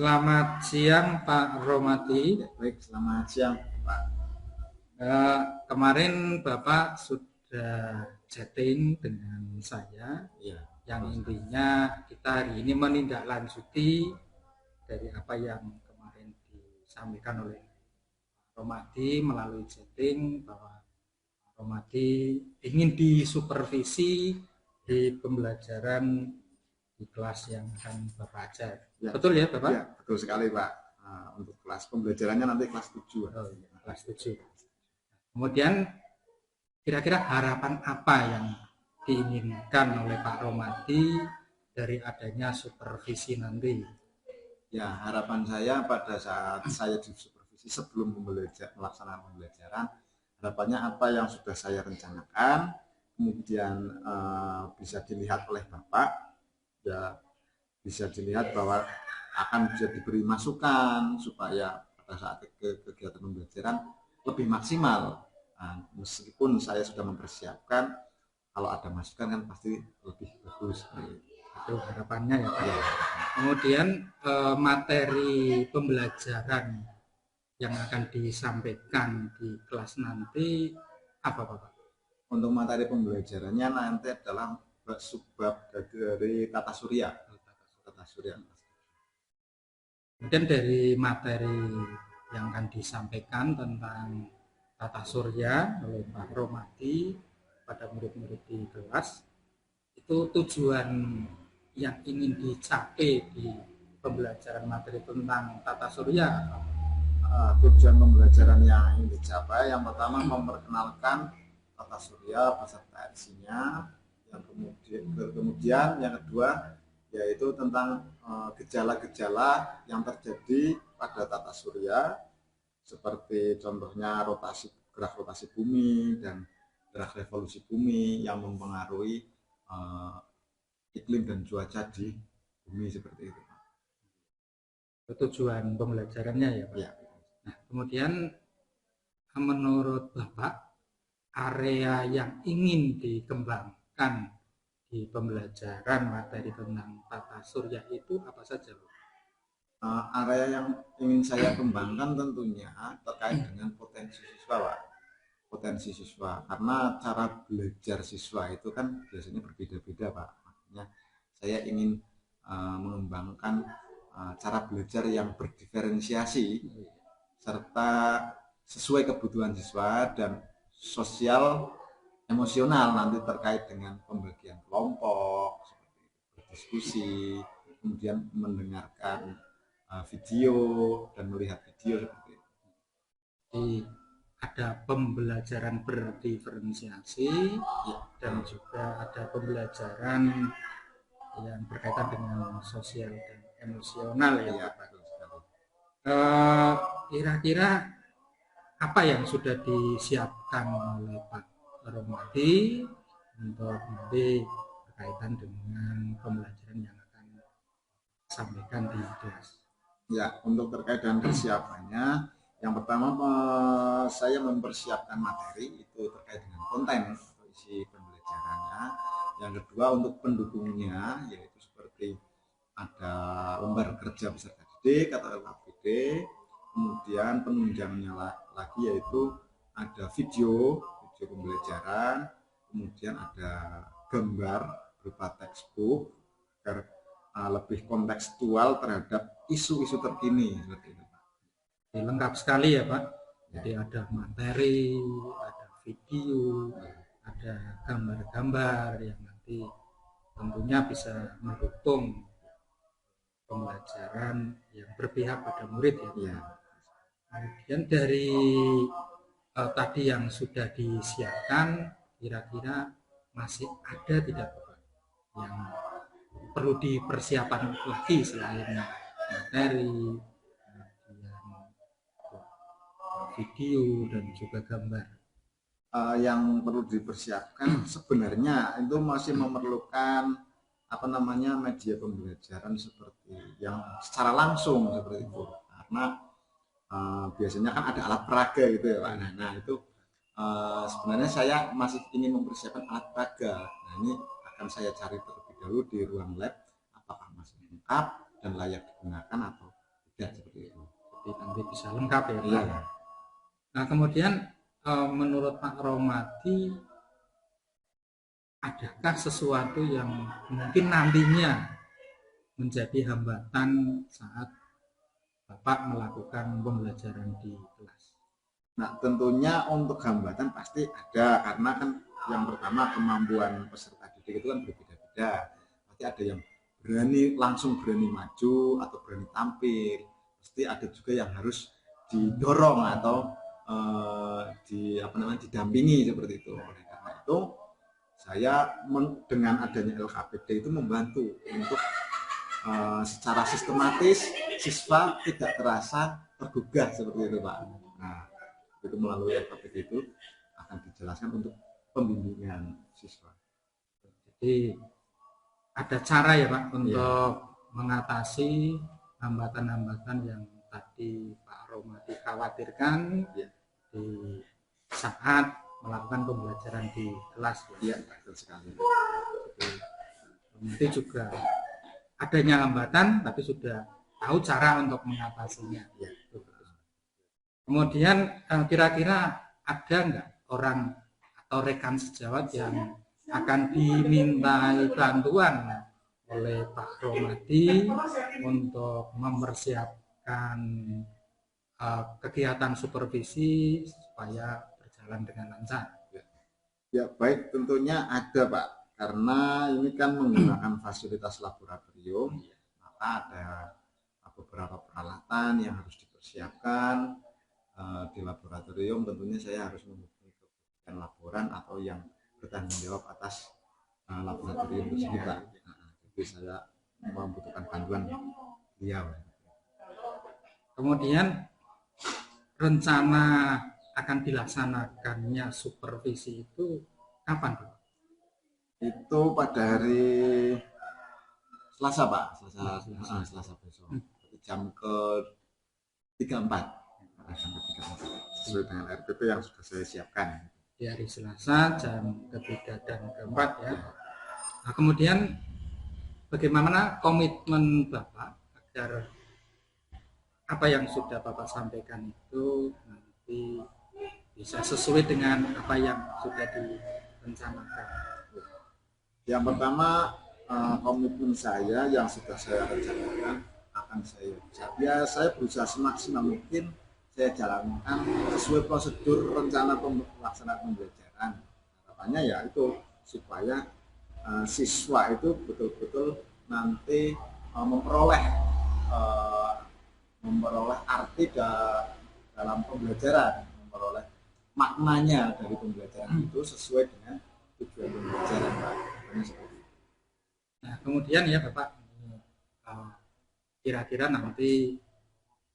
Selamat siang Pak Romati. Ya, baik, selamat siang, Pak. Kemarin Bapak sudah chatting dengan saya Iya, yang betul sekali. intinya kita hari ini menindaklanjuti dari apa yang kemarin disampaikan oleh Pak Romati melalui chatting bahwa Pak Romati ingin disupervisi di pembelajaran di kelas yang akan Bapak ajar. Ya, Betul ya Bapak? ya, betul sekali, Pak. Untuk kelas pembelajarannya nanti kelas 7. Oh, iya, kelas 7. Kemudian kira-kira harapan apa yang diinginkan oleh Pak Romati dari adanya supervisi nanti? Ya, harapan saya pada saat saya disupervisi sebelum melaksanakan pembelajaran, harapannya apa yang sudah saya rencanakan, kemudian bisa dilihat oleh Bapak, ya bisa dilihat bahwa akan bisa diberi masukan supaya pada saat kegiatan pembelajaran lebih maksimal. Nah, meskipun saya sudah mempersiapkan, kalau ada masukan kan pasti lebih bagus. Itu harapannya ya Pak. Ya. Kemudian materi pembelajaran yang akan disampaikan di kelas nanti apa Pak? Untuk materi pembelajarannya nanti adalah subbab dari tata surya. Tata surya. Kemudian dari materi yang akan disampaikan tentang tata surya oleh Pak Romati pada murid-murid di kelas, itu tujuan yang ingin dicapai di pembelajaran materi tentang tata surya. Tujuan pembelajaran yang ingin dicapai yang pertama memperkenalkan tata surya beserta isinya, yang kemudian yang kedua yaitu tentang gejala-gejala yang terjadi pada tata surya seperti contohnya gerak rotasi bumi dan gerak revolusi bumi yang mempengaruhi iklim dan cuaca di bumi seperti itu. Tujuan pembelajarannya ya Pak. Ya. Nah, kemudian menurut Bapak area yang ingin dikembangkan di pembelajaran materi tentang tata surya itu apa saja? Area yang ingin saya kembangkan tentunya terkait dengan potensi siswa, Pak. Potensi siswa, karena cara belajar siswa itu kan biasanya berbeda-beda, Pak. Makanya saya ingin mengembangkan cara belajar yang berdiferensiasi serta sesuai kebutuhan siswa dan sosial emosional nanti terkait dengan pembagian kelompok, seperti berdiskusi, kemudian mendengarkan video dan melihat video seperti itu. Jadi ada pembelajaran berdiferensiasi ya, dan juga ada pembelajaran yang berkaitan dengan sosial dan emosional ya, ya Pak. Kira-kira apa yang sudah disiapkan oleh Pak Romadi untuk nanti berkaitan dengan pembelajaran yang akan disampaikan di kelas? Ya, untuk terkait dengan persiapannya, yang pertama saya mempersiapkan materi itu terkait dengan konten atau isi pembelajarannya. Yang kedua untuk pendukungnya yaitu seperti ada lembar kerja peserta didik atau LKPD, kemudian penunjangnya lagi yaitu ada video pembelajaran, kemudian ada gambar berupa textbook agar lebih kontekstual terhadap isu-isu terkini seperti itu, Pak. Jadi lengkap sekali ya Pak. Jadi ada materi, ada video, ada gambar-gambar yang nanti tentunya bisa mendukung pembelajaran yang berpihak pada murid ya. Ya. Kemudian dari tadi yang sudah disiapkan, kira-kira masih ada tidak Pak yang perlu dipersiapkan lagi selain materi, video dan juga gambar? Yang perlu dipersiapkan sebenarnya itu masih memerlukan apa namanya media pembelajaran seperti yang secara langsung seperti itu, karena biasanya kan ada alat peraga gitu ya Pak. Nah itu sebenarnya saya masih ingin mempersiapkan alat peraga. Nah ini akan saya cari terlebih dahulu di ruang lab apakah masih lengkap dan layak digunakan atau tidak seperti itu. Jadi nanti bisa lengkap ya Pak. Iya. Nah kemudian menurut Pak Romadi, adakah sesuatu yang mungkin nantinya menjadi hambatan saat Bapak melakukan pembelajaran di kelas? Nah tentunya untuk hambatan pasti ada, karena kan yang pertama kemampuan peserta didik itu kan berbeda-beda. Pasti ada yang langsung berani maju atau berani tampil, pasti ada juga yang harus didorong atau didampingi seperti itu. Oleh karena itu saya dengan adanya LKPD itu membantu untuk secara sistematis siswa tidak terasa tergugah seperti itu Pak. Nah itu melalui LKPD itu akan dijelaskan untuk pembimbingan siswa. Jadi ada cara ya Pak untuk mengatasi hambatan-hambatan yang tadi Pak Romadi khawatirkan di saat melakukan pembelajaran di kelas. Iya, betul sekali. Jadi juga adanya hambatan tapi sudah tahu cara untuk mengatasinya. Ya. Kemudian kira-kira ada nggak orang atau rekan sejawat yang akan dimintai bantuan oleh Pak Romadi untuk mempersiapkan kegiatan supervisi supaya berjalan dengan lancar? Ya baik, tentunya ada Pak, karena ini kan menggunakan fasilitas laboratorium, maka ada beberapa peralatan yang harus dipersiapkan di laboratorium. Tentunya saya harus menghubungi kebutuhan laboran atau yang bertanggung jawab atas laboratorium tersebut Pak. Jadi saya membutuhkan bantuan beliau. Kemudian rencana akan dilaksanakannya supervisi itu kapan Pak? Itu pada hari Selasa Pak, Selasa besok, jam ke 34. Sesuai dengan RPP yang sudah saya siapkan. Di hari Selasa jam ketiga dan keempat ya. Nah kemudian bagaimana komitmen Bapak agar apa yang sudah Bapak sampaikan itu nanti bisa sesuai dengan apa yang sudah direncanakan? Yang pertama komitmen saya yang sudah saya rencanakan akan saya berusaha semaksimal mungkin saya jalankan sesuai prosedur rencana pelaksanaan pembelajaran. Harapannya ya itu supaya siswa itu betul-betul nanti memperoleh arti dalam pembelajaran, memperoleh maknanya dari pembelajaran itu sesuai dengan tujuan pembelajaran Pak. Nah kemudian ya Bapak, kira-kira nanti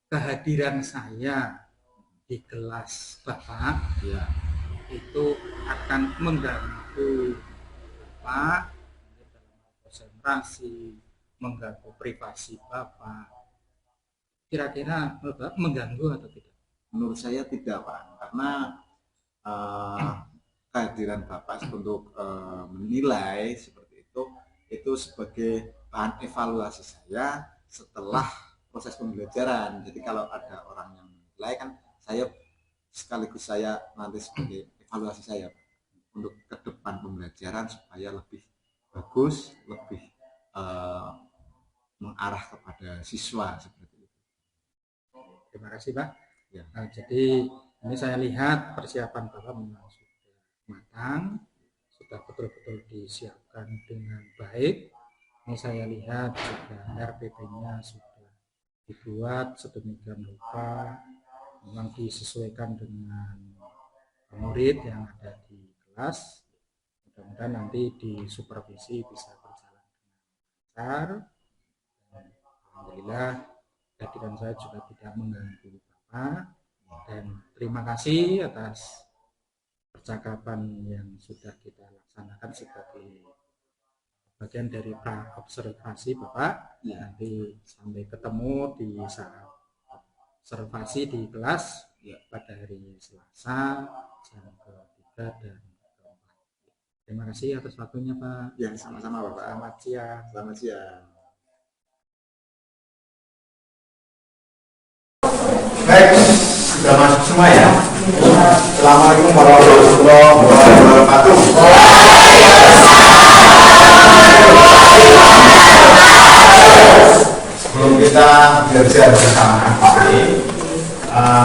kehadiran saya di kelas Bapak ya, itu akan mengganggu Bapak dalam konsentrasi, mengganggu privasi Bapak. Kira-kira Bapak mengganggu atau tidak? Menurut saya tidak Pak, karena kehadiran Bapak untuk menilai seperti itu sebagai bahan evaluasi saya setelah proses pembelajaran. Jadi kalau ada orang yang menilai kan saya sekaligus saya nanti sebagai evaluasi saya untuk ke depan pembelajaran supaya lebih bagus, lebih mengarah kepada siswa seperti itu. Terima kasih Pak. Ya. Nah, jadi ini saya lihat persiapan Bapak memang sudah matang, sudah betul-betul disiapkan dengan baik. Ini saya lihat juga RPP-nya sudah dibuat sedemikian rupa, memang disesuaikan dengan murid yang ada di kelas. Mudah-mudahan nanti di supervisi bisa berjalan dengan lancar. Alhamdulillah kehadiran saya juga tidak mengganggu Bapak, dan terima kasih atas percakapan yang sudah kita laksanakan sebagai bagian dari pra-observasi Bapak. Nanti sampai ketemu di saat observasi di kelas pada hari Selasa jam ke-3 dan ke-4. Terima kasih atas waktunya Pak. Ya, sama-sama Bapak. Selamat siang. Selamat siang. Baik, sudah masuk semua ya. Assalamualaikum warahmatullahi wabarakatuh. Sebelum kita belajar bersama ini,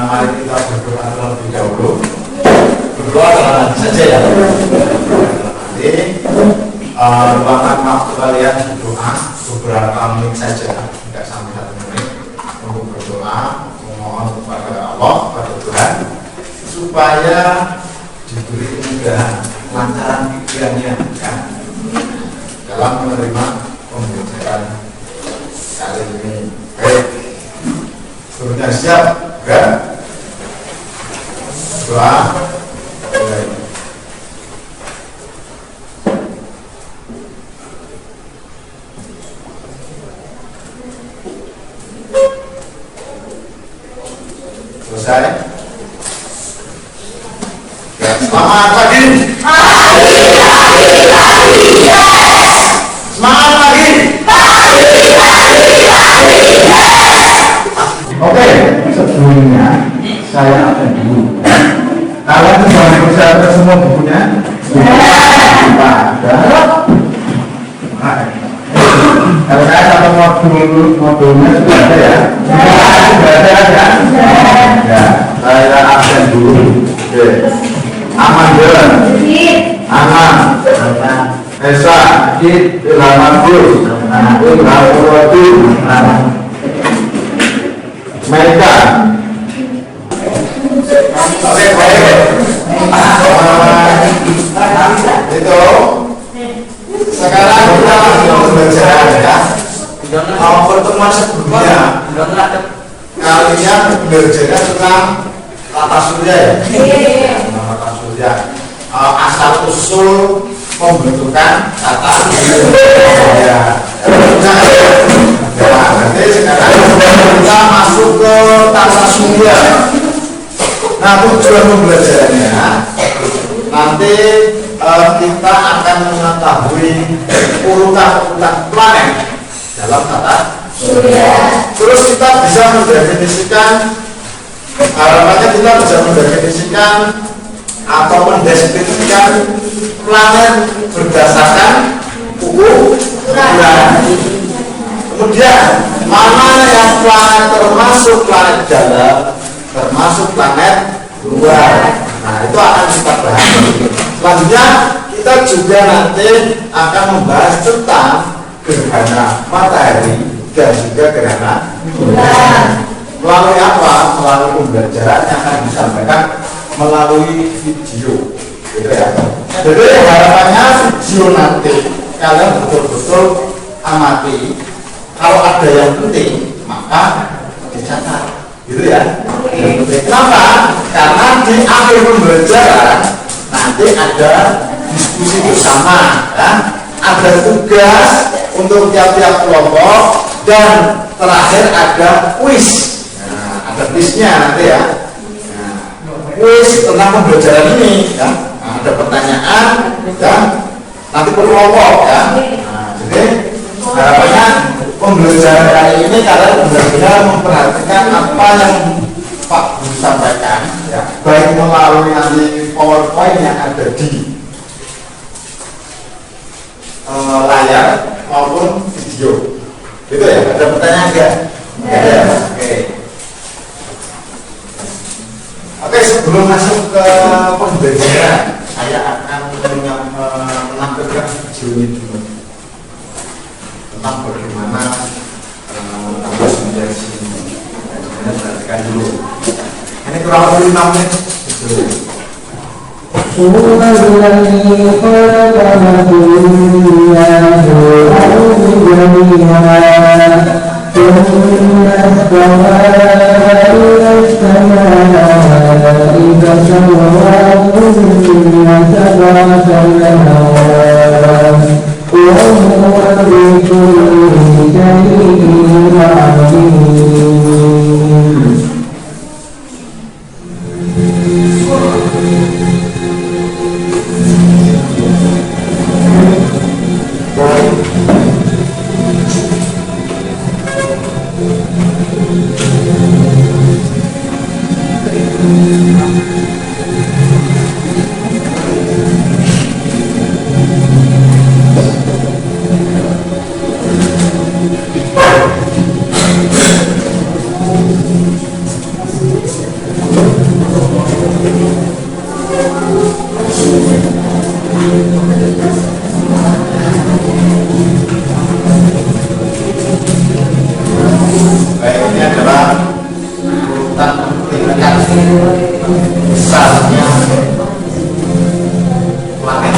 mari kita berdoa terlebih dahulu. Berdoa dalam saja ya. Nanti ruangan waktu kalian berdoa beberapa menit saja, tidak sampai 1 menit, untuk berdoa memohon kepada Allah, kepada Tuhan, supaya diberi kemudahan, lancaran pikirannya ya, dalam menerima pembelajaran kali ini. Baik, sudah siap? Enggak? Doa. Baik. Selesai? Ya, semangat pagi. Semangat pagi. Oke, sebelumnya saya akan dulu. Kalian sudah mempersiapkan semua bukunya? Sudah ada. Kalau saya satu modulnya sudah ada ya? Sudah ada kan? Ya, saya absen dulu. Oke. Amanda, Aman, Esa, Ilhamatul, Ilhamurwati, Meka. Oke, baik. Itu. Sekarang kita langsung belajar ya. Pertemuan sebelumnya kalian belajarnya tentang tata surya ya. Tata surya, asal usul pembentukan tata surya. Nah, nanti sekarang kita masuk ke tata surya. Nah, tujuan pembelajarannya nanti kita akan mengetahui urutan-urutan planet dalam tata surya. Terus kita bisa mendefinisikan, harapannya kita bisa mendefinisikan atau mendeskripsikan planet berdasarkan ukuran. Kemudian mana yang planet termasuk planet dalam, termasuk planet luar. Nah, itu akan kita bahas. Selanjutnya kita juga nanti akan membahas tentang gerhana matahari dan juga gerhana bulan. Melalui apa? Melalui pembelajaran yang akan disampaikan melalui video, gitu ya. Jadi harapannya video nanti kalian betul-betul amati. Kalau ada yang penting maka dicatat, gitu ya. Kenapa? Karena di akhir pembelajaran nanti ada diskusi bersama, ya. Ada tugas untuk tiap-tiap kelompok dan terakhir ada kuis. Nah, ada kuisnya nanti ya. Nah, kuis tentang pembelajaran ini, ya. Nah, ada pertanyaan dan nanti per kelompok, ya. Nah, jadi harapannya pembelajaran kali ini kalian benar-benar memperhatikan apa yang Pak Guru sampaikan, ya, baik melalui nanti PowerPoint yang ada di layar maupun video, gitu ya. Ada pertanyaan enggak? Ya. Oke, sebelum masuk ke pembelajaran, saya akan menampilkan video ini dulu tentang bagaimana tugas menjadi ini. Perhatikan dulu. Ini kurang lebih 6 menit. ثم الذي خلق لكم الناس والأرض جميعا ثم استوى إلى السماء فسواهن سبع سماوات وهو بكل شيء عليم. besarnya planet.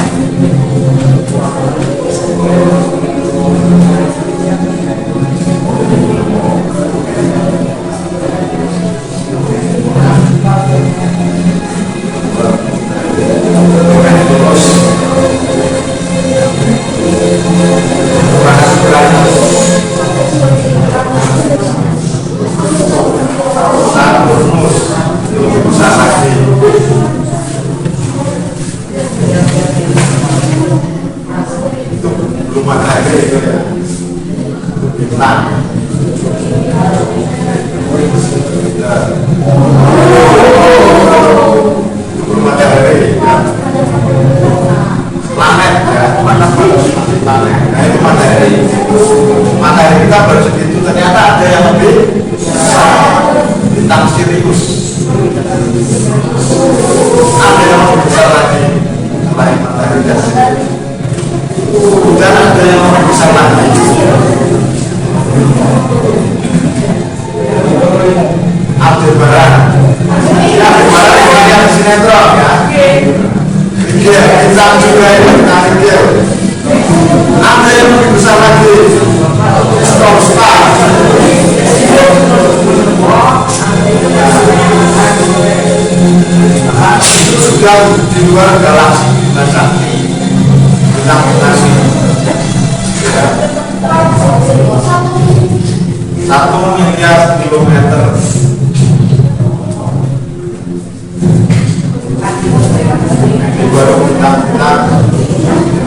Belum matahari itu ya, bintang. Belum matahari ya. Planet ya, planet. Nah itu matahari. Matahari kita baru segitu, ternyata ada yang lebih besar, bintang Sirius. Ada yang lebih besar lagi selain matahari dan Sirius. Dan ada yang lebih besar lagi. Aldebaran. Ya, Aldebaran ini yang sinetron ya. Rigel, bintang juga ini bintang Rigel. Ada yang lebih besar lagi. Star. Itu sudah di luar galaksi Bima Sakti. Bintang-bintang ya. 1 miliar kilometer. Ini baru bintang-bintang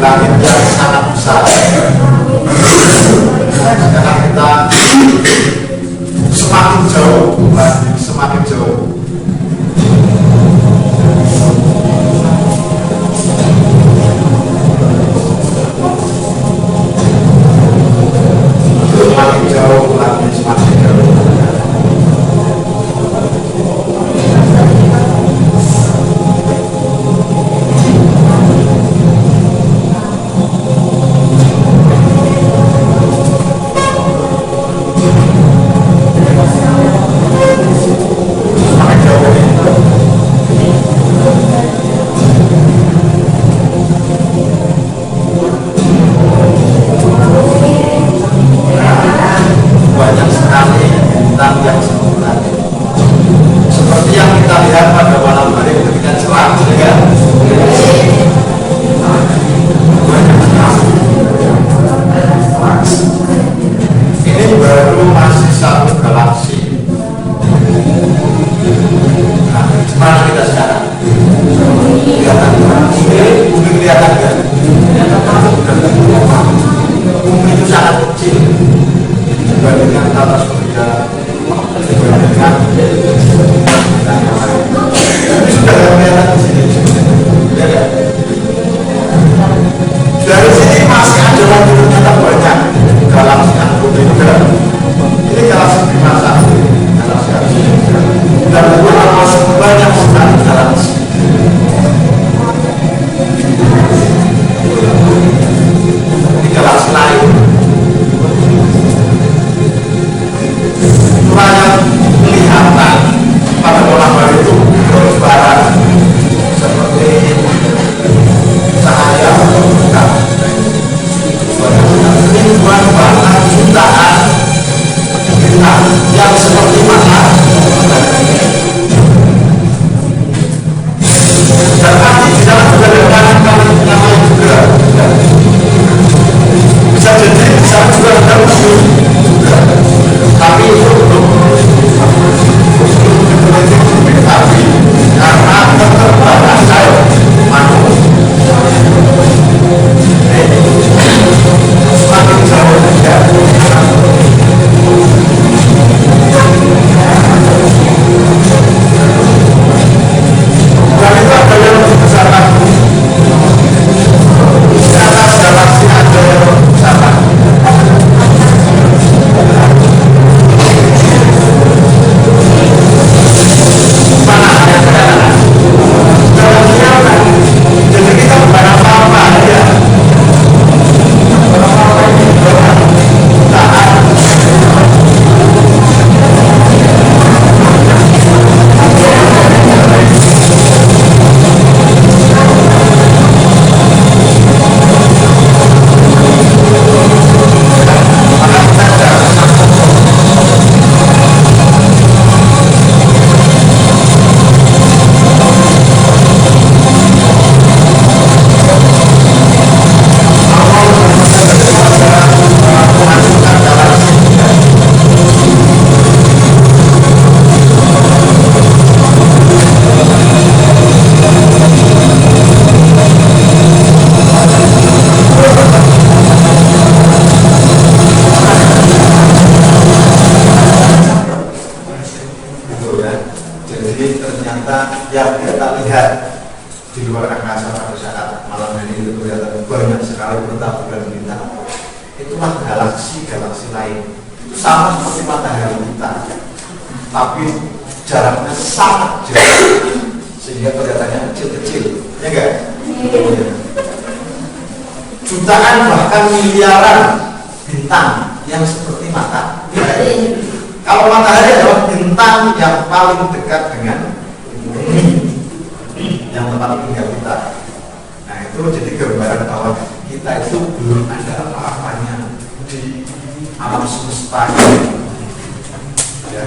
langit yang sangat besar. Sekarang kita semakin jauh, semakin jauh. Semakin jauh lagi, semakin jauh. kita lihat di luar angkasa pada saat malam hari itu kelihatan banyak sekali bertaburan bintang. Itulah galaksi-galaksi lain. Itu sama seperti matahari kita, tapi jaraknya sangat jauh sehingga kelihatannya kecil-kecil, ya enggak? Jutaan bahkan miliaran bintang yang seperti matahari. Kalau matahari adalah bintang yang paling dekat dengan bumi yang tempat tinggal kita. Nah itu jadi gambaran bahwa kita itu belum ada apa-apanya di alam semesta ini. Ya.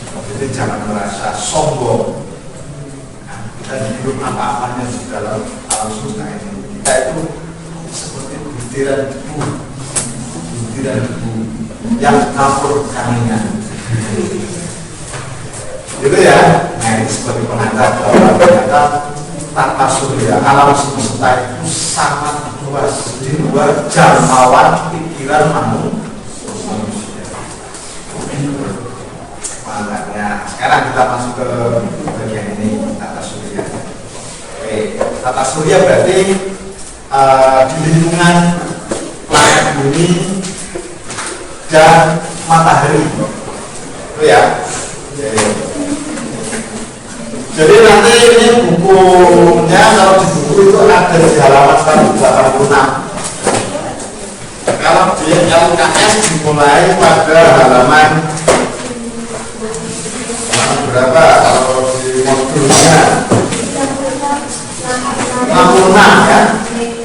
Jadi jangan merasa sombong. Nah, kita belum apa-apanya di dalam alam semesta ini. Kita itu seperti butiran debu yang campur angin. Gitu ya. Nah ini sebagai pengantar bahwa ternyata tata surya alam semesta itu sangat luas, di luar jangkauan pikiran manusia. Makanya sekarang kita masuk ke bagian ini, tata surya. Oke, tata surya berarti di lingkungan planet bumi dan matahari. Itu ya. Jadi nanti ini bukunya, kalau di buku itu ada di halaman 186. Kalau di LKS dimulai pada halaman berapa? Kalau di modulnya 66 ya.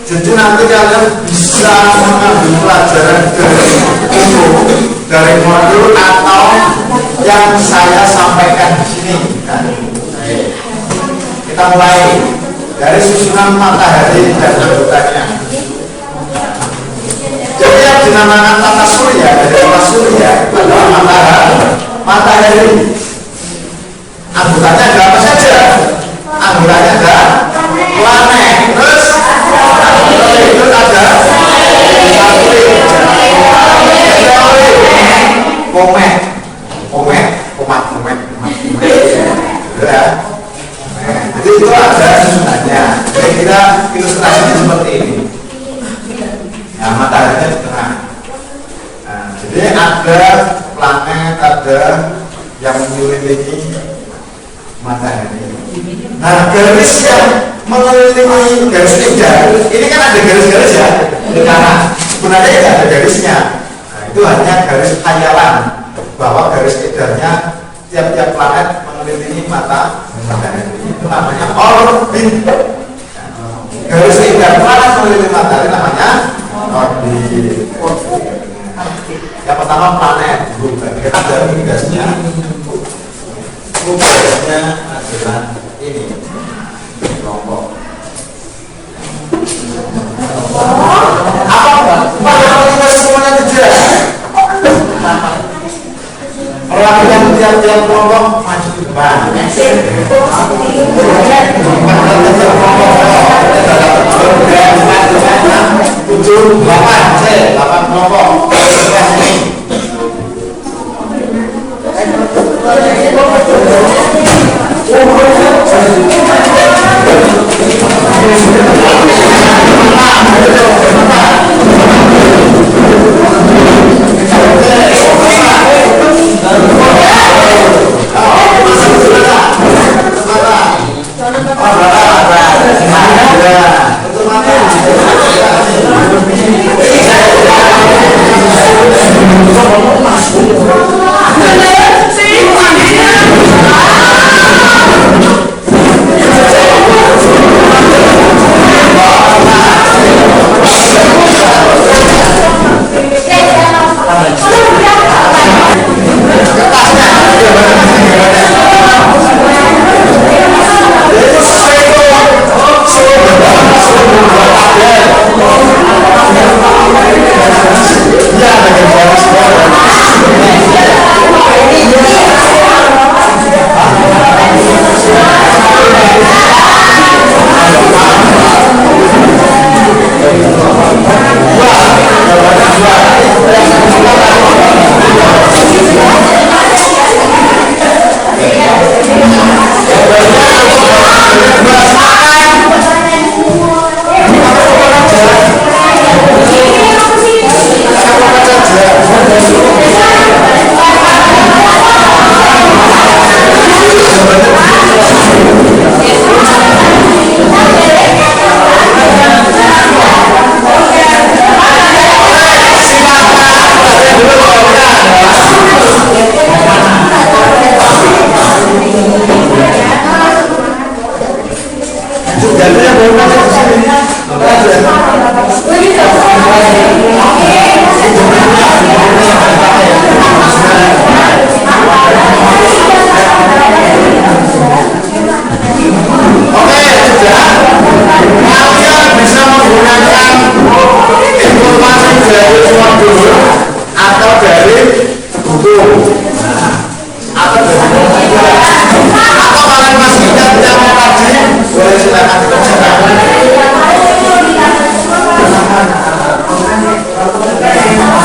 Jadi nanti kalian bisa mengambil pelajaran dari modul atau yang saya sampaikan di sini. Nah, kita mulai dari susunan matahari dan anggotanya. Jadi yang dinamakan tata surya dari tata surya adalah matahari. Anggotanya ada apa saja? Anggotanya ada planet. Terus itu ada komet. Ya. Jadi itu ada susunannya. Kira-kira ilustrasinya seperti ini. Nah, mataharinya di tengah. Nah, jadi ada planet, ada yang mengelilingi matahari. Nah, garis yang mengelilingi garis edan, ini kan ada garis-garis ya di kanan. Sebenarnya tidak ada garisnya. Nah, itu hanya garis khayalan bahwa garis edarnya tiap-tiap planet mengelilingi matahari. Itu namanya orbit. Garis edar planet mengelilingi matahari namanya orbit. Yang pertama planet, bagian dari gasnya. Gasnya adalah ini kelompok. Apa kita semuanya tidak? Perlakuan tiap-tiap kelompok maju ke depan. Tujuh, 8 kelompok. Biasanya baru masuk di sini. Oke, sudah. Kalian bisa menggunakan informasi dari modul atau dari buku. Atau kalian masih ingat yang tadi, boleh silakan dikerjakan.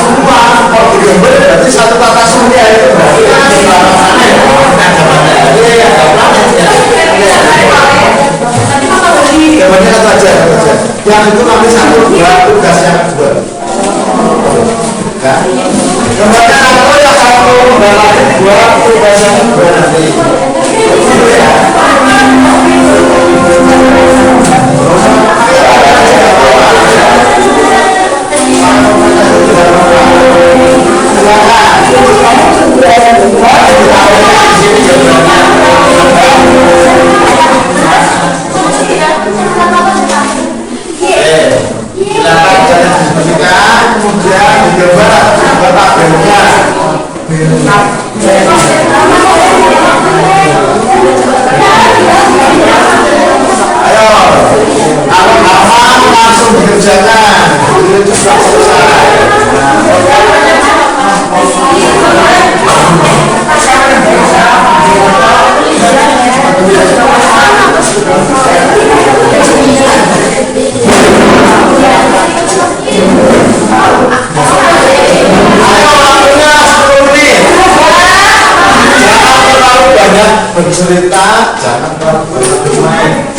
Semua kalau digambar berarti satu tata surya itu berarti kan di bawah sana ya. Ada matahari, ada planet ya. Gambarnya satu aja. Yang itu nanti satu dua tugas yang kedua. Ya. Gambarnya satu yang satu gambarnya dua tugas yang kedua nanti. Kemudian digambar tabelnya. Ayo, kalau hafal langsung dikerjakan. Itu sudah selesai. Bercerita, jangan terlalu bermain.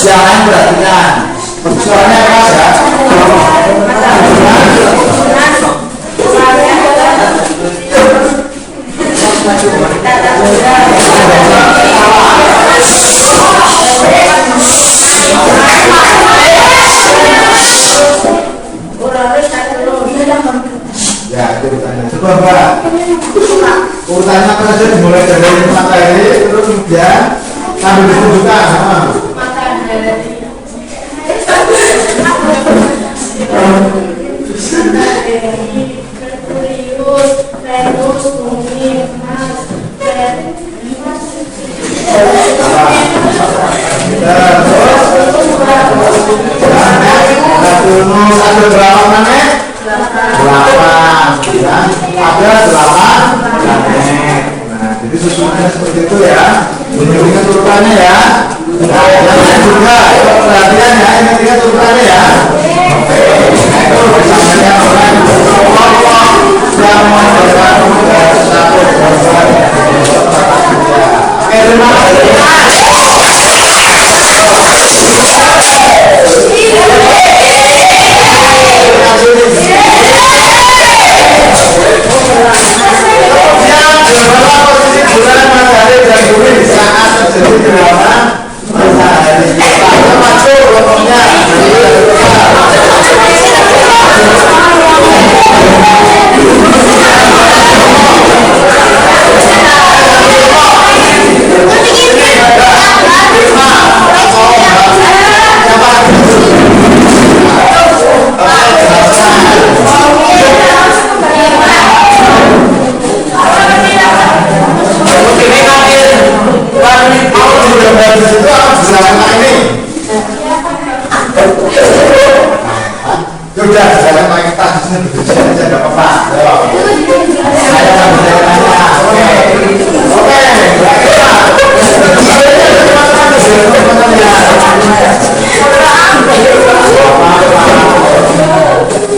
Jangan perhatikan persoalannya apa ya? Ya, itu urutannya. Coba Mbak. Urutannya apa saja dimulai dari materi, terus kemudian sambil ditunjukkan. Ada berapa planet? 8 ya. Ada 8 planet. Nah, jadi susunannya seperti itu ya. Menunjukkan urutannya ya. Nah, yang juga yang ketiga turutannya ya. Oke, itu disampaikan oleh Allah yang memberikan satu korban. Oke, terima kasih. Bulan matahari dan bumi saat terjadi gerhana matahari. Kita masuk kelompoknya. Sudah, saya pakai tas saja nggak apa-apa. Saya akan berjalan. Oke,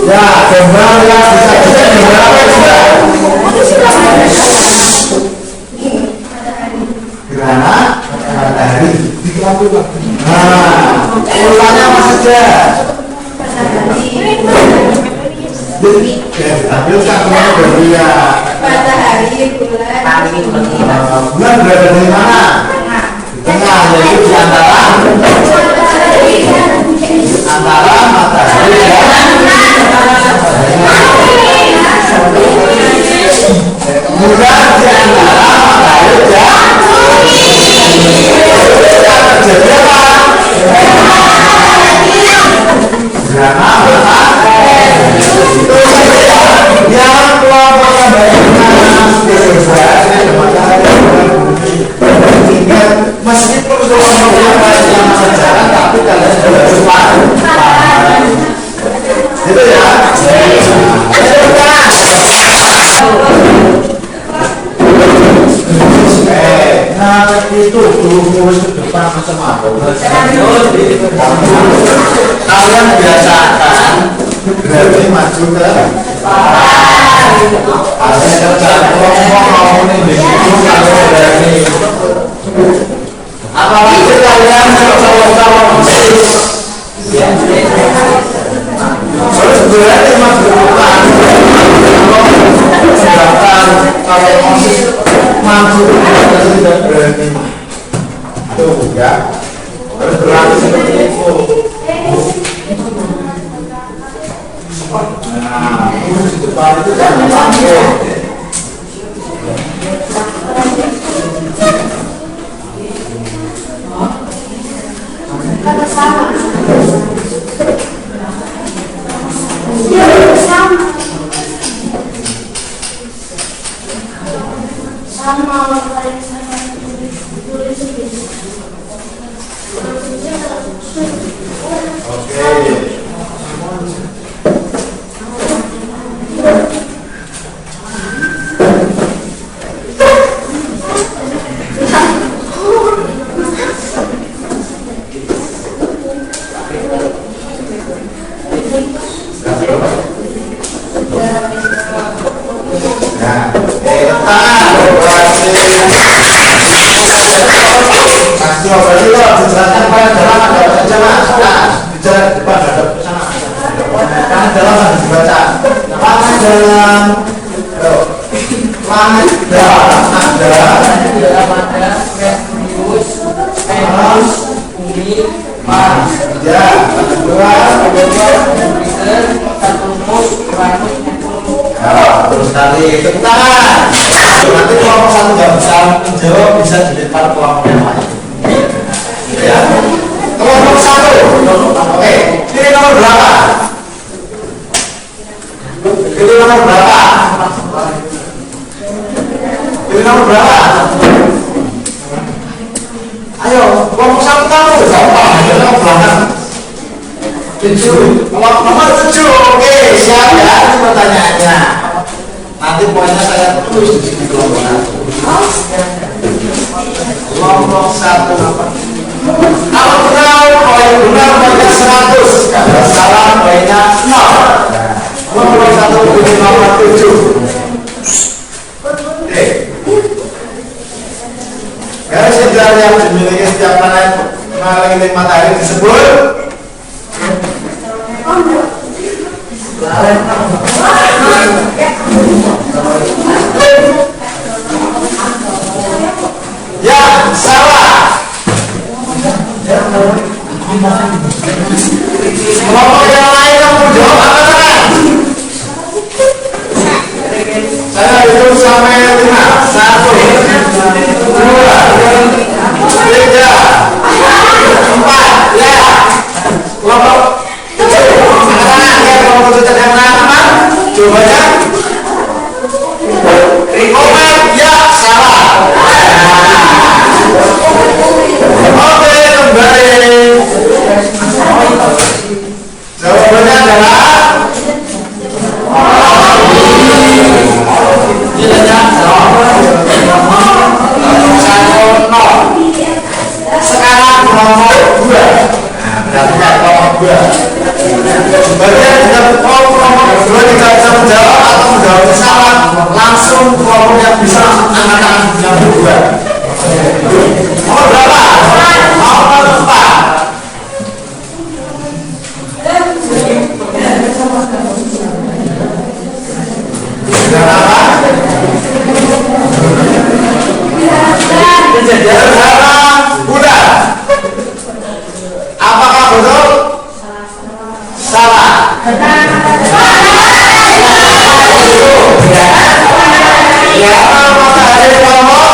ya, kembali ya, bisa berapa sudah? Gerhana matahari. Nah, urutannya apa saja? Ambilkan semuanya berbeda. Matahari, Bulan berada di mana? Di tengah, yaitu di antara matahari dan kemudian di antara matahari dan terjadi apa? Gerhana matahari. Itu saja yang kelompoknya banyak meskipun kelompoknya yang sejarah tapi kalian sudah cepat gitu ya. Nah itu dulu ke depan macam apa? Kalian biasakan berarti maju ke ada kerjaan kelompok mau nih begitu kalau berani apalagi kalian kalau harus berani maju depan sedangkan kalau masih maju tidak berani tuh ya harus berani seperti itu. Nah, di depan itu jangan sampai terus tadi tepuk tangan. Nanti kelompok satu nggak bisa menjawab bisa dilempar kelompok yang lain. Ya, kelompok satu. Oke, ini nomor berapa? Ini nomor berapa? Ini nomor berapa? Ayo, kelompok satu tahu gampang. Nomor belakang. 7. Nomor 7. Oke, siap ya. Ini pertanyaannya. Nanti poinnya saya tulis di sini kelompok 1. Kelompok 1. Kalau benar, poin benar poinnya 100. nomor 7. Garis ideal yang dimiliki setiap planet mengelilingi matahari disebut ya, salah. Kelompok yang lain yang mau jawab apa kan? Saya hitung sampai 5. 1, 2, 3, 4. Ya. Kelompok 7. Mana? Ya, kelompok 7 yang mana? Jawabannya Omen. Ya, salah. Oke, kembali. Jawabannya adalah sekarang nomor 2. Nah, berarti nomor 2. Bagian jika kelompok 2 tidak bisa menjawab atau menjawabnya salah, langsung kelompok yang bisa angkat tangan yang kedua. Nomor berapa? Nomor 4. Udah. Apakah betul? Salah. Ya, matahari kelompok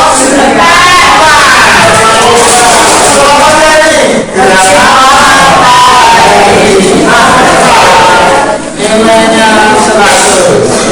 nilainya 100.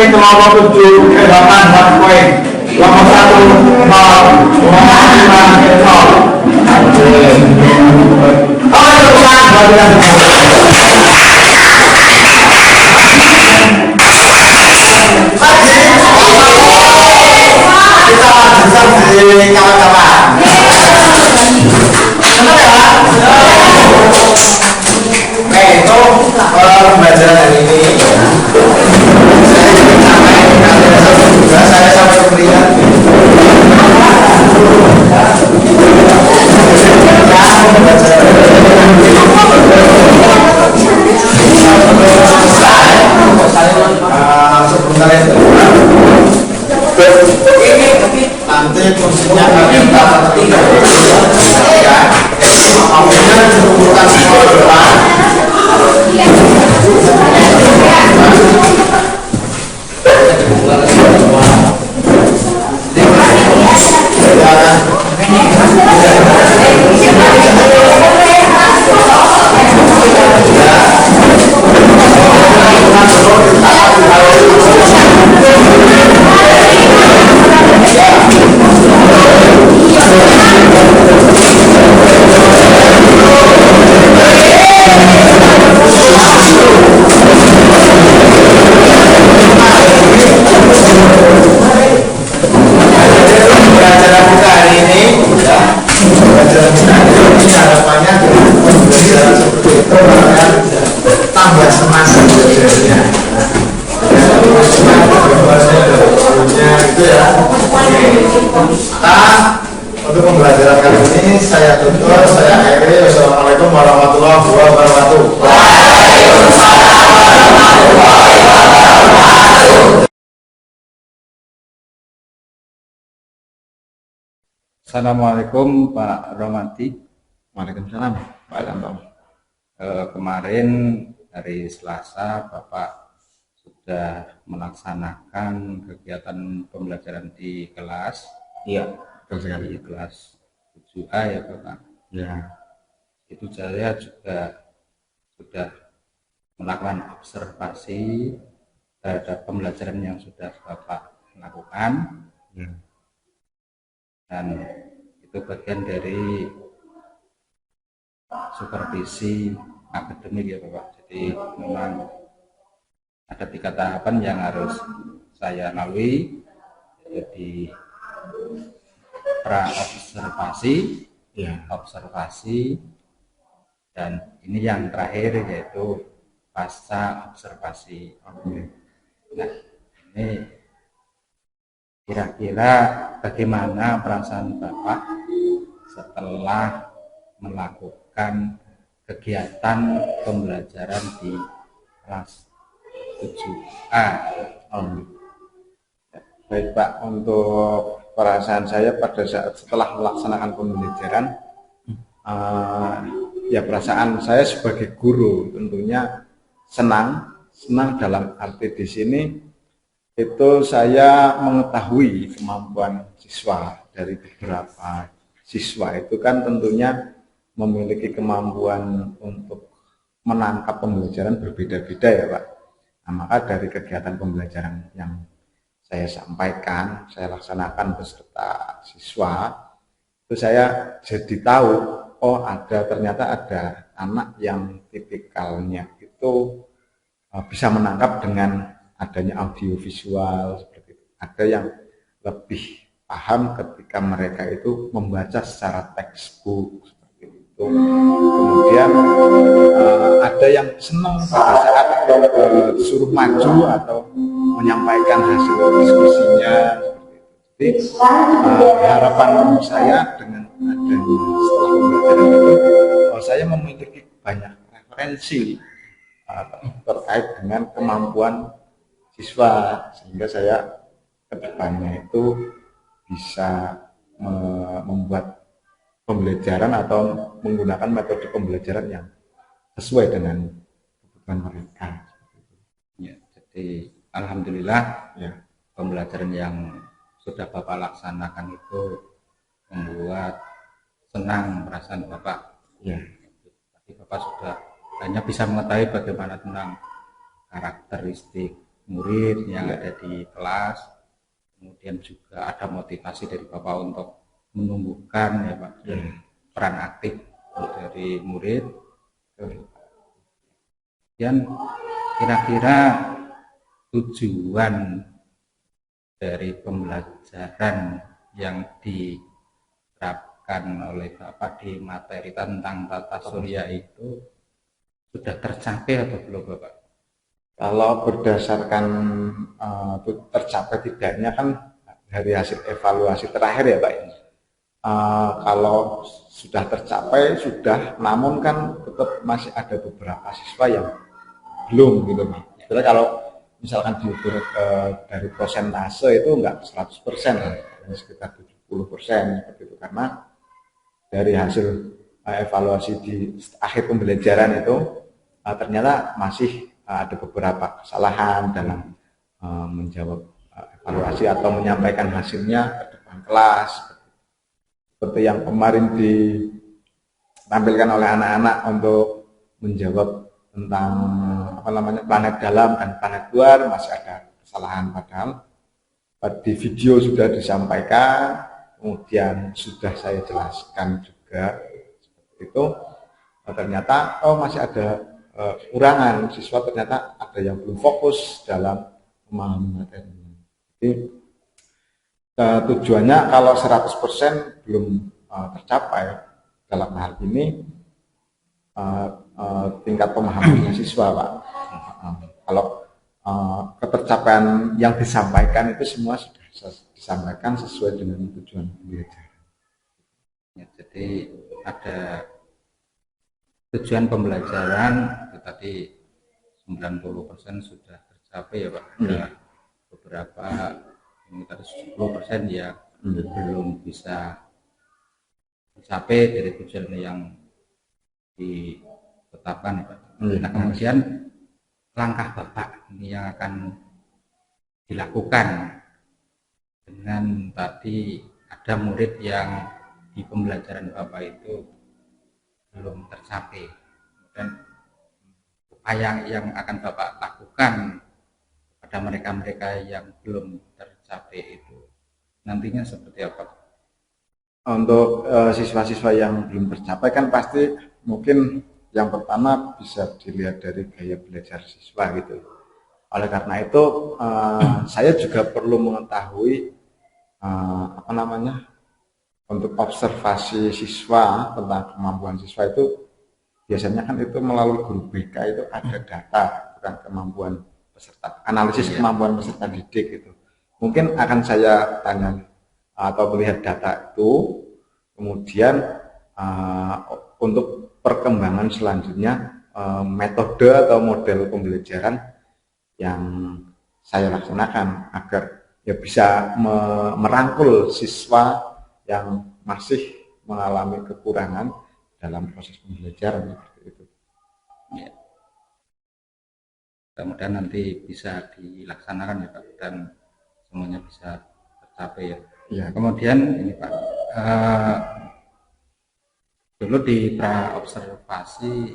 Kelompok 7 ke 8 100 poin. Kelompok 1 0 5 0. Oke, Assalamualaikum Pak Romadi. Waalaikumsalam Pak Danto. Kemarin hari Selasa Bapak sudah melaksanakan kegiatan pembelajaran di kelas. Iya, betul sekali. Di kelas 7A ya Bapak. Ya, Itu saya juga sudah melakukan observasi terhadap pembelajaran yang sudah Bapak lakukan. ya. Dan itu bagian dari supervisi akademik ya Bapak. Jadi memang ada 3 tahapan yang harus saya lalui, jadi pra-observasi, Ya. observasi, dan ini yang terakhir yaitu pasca observasi. Nah, ini kira-kira bagaimana perasaan Bapak setelah melakukan kegiatan pembelajaran di kelas 7A? Baik Pak, untuk perasaan saya pada saat setelah melaksanakan pembelajaran, ya perasaan saya sebagai guru tentunya senang dalam arti di sini itu saya mengetahui kemampuan siswa. Dari beberapa siswa itu kan tentunya memiliki kemampuan untuk menangkap pembelajaran berbeda-beda ya Pak. Nah, maka dari kegiatan pembelajaran yang saya sampaikan, saya laksanakan beserta siswa, itu saya jadi tahu, oh ternyata ada anak yang tipikalnya itu bisa menangkap dengan adanya audio visual seperti itu. Ada yang lebih paham ketika mereka itu membaca secara textbook seperti itu. Kemudian ada yang senang pada saat disuruh maju atau menyampaikan hasil diskusinya seperti itu. Jadi harapan saya dengan adanya setelah pembelajaran itu, saya memiliki banyak referensi terkait dengan kemampuan siswa, sehingga saya kedepannya itu bisa membuat pembelajaran atau menggunakan metode pembelajaran yang sesuai dengan kebutuhan mereka. Ya, jadi alhamdulillah Ya, pembelajaran yang sudah Bapak laksanakan itu membuat senang perasaan Bapak. ya, Tapi Bapak sudah hanya bisa mengetahui bagaimana tentang karakteristik murid yang ada di kelas, kemudian juga ada motivasi dari Bapak untuk menumbuhkan ya Pak peran aktif dari murid. Dan kira-kira tujuan dari pembelajaran yang diterapkan oleh Bapak di materi tentang tata surya itu sudah tercapai atau belum Bapak? kalau berdasarkan tercapai tidaknya kan dari hasil evaluasi terakhir ya Pak ini. Kalau sudah tercapai sudah, namun kan tetap masih ada beberapa siswa yang belum gitu Pak. Jadi kalau misalkan diukur dari persentase itu enggak 100%, sekitar 70% seperti itu, karena dari hasil evaluasi di akhir pembelajaran itu ternyata masih ada beberapa kesalahan dalam menjawab evaluasi atau menyampaikan hasilnya ke depan kelas, seperti yang kemarin ditampilkan oleh anak-anak untuk menjawab tentang planet dalam dan planet luar, masih ada kesalahan, padahal di video sudah disampaikan, kemudian sudah saya jelaskan juga seperti itu. Ternyata masih ada kekurangan, siswa ternyata ada yang belum fokus dalam memahami materinya. Jadi tujuannya kalau 100% belum tercapai dalam hal ini, tingkat pemahamannya siswa Pak. Kalau ketercapaian yang disampaikan itu semua sudah disampaikan sesuai dengan tujuan pembelajaran. Ya, jadi ada tujuan pembelajaran itu tadi 90% sudah tercapai ya Pak. Ada beberapa ini tadi 10% ya belum bisa dicapai dari tujuan yang ditetapkan ya Pak. Nah kemudian langkah Bapak ini yang akan dilakukan dengan tadi ada murid yang di pembelajaran Bapak itu belum tercapai, dan upaya yang akan Bapak lakukan pada mereka-mereka yang belum tercapai itu nantinya seperti apa? Untuk siswa-siswa yang belum tercapai kan pasti mungkin yang pertama bisa dilihat dari gaya belajar siswa gitu. Oleh karena itu saya juga perlu mengetahui apa namanya, untuk observasi siswa tentang kemampuan siswa itu biasanya kan itu melalui guru BK itu ada data bukan kemampuan peserta, analisis kemampuan peserta didik itu. Mungkin akan saya tanya atau melihat data itu, kemudian untuk perkembangan selanjutnya metode atau model pembelajaran yang saya laksanakan agar ya bisa merangkul siswa yang masih mengalami kekurangan dalam proses pembelajaran seperti itu. Ya. Mudah-mudahan nanti bisa dilaksanakan ya Pak, dan semuanya bisa tercapai ya. Ya. Kemudian ini Pak, dulu di praobservasi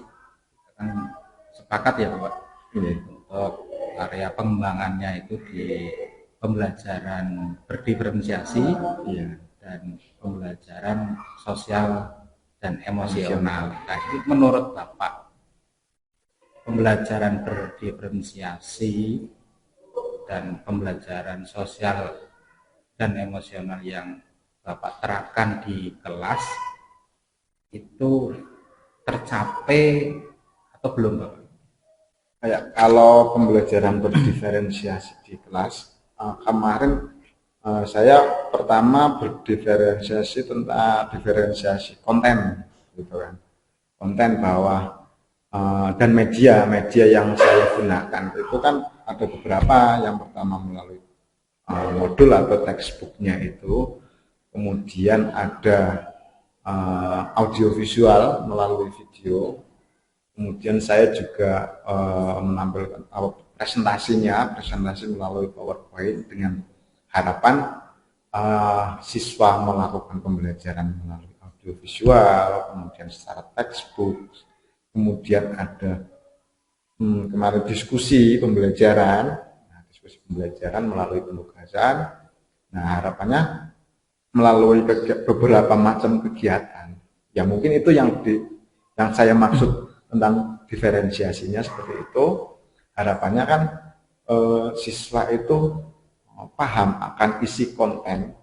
kan sepakat ya Pak, untuk area pengembangannya itu di pembelajaran berdiferensiasi dan pembelajaran sosial dan emosional. Nah, itu menurut Bapak pembelajaran berdiferensiasi dan pembelajaran sosial dan emosional yang Bapak terapkan di kelas itu tercapai atau belum Bapak? Kayak kalau pembelajaran berdiferensiasi di kelas kemarin saya pertama berdiferensiasi tentang diferensiasi konten gitu kan, konten bahwa dan media yang saya gunakan itu kan ada beberapa. Yang pertama melalui modul atau textbooknya itu, kemudian ada audiovisual melalui video, kemudian saya juga menampilkan presentasi melalui PowerPoint dengan harapan siswa melakukan pembelajaran melalui audiovisual, kemudian secara textbook, kemudian ada kemarin diskusi pembelajaran melalui penugasan. Nah harapannya melalui beberapa macam kegiatan, ya mungkin itu yang saya maksud tentang diferensiasinya seperti itu. Harapannya kan siswa itu paham akan isi konten.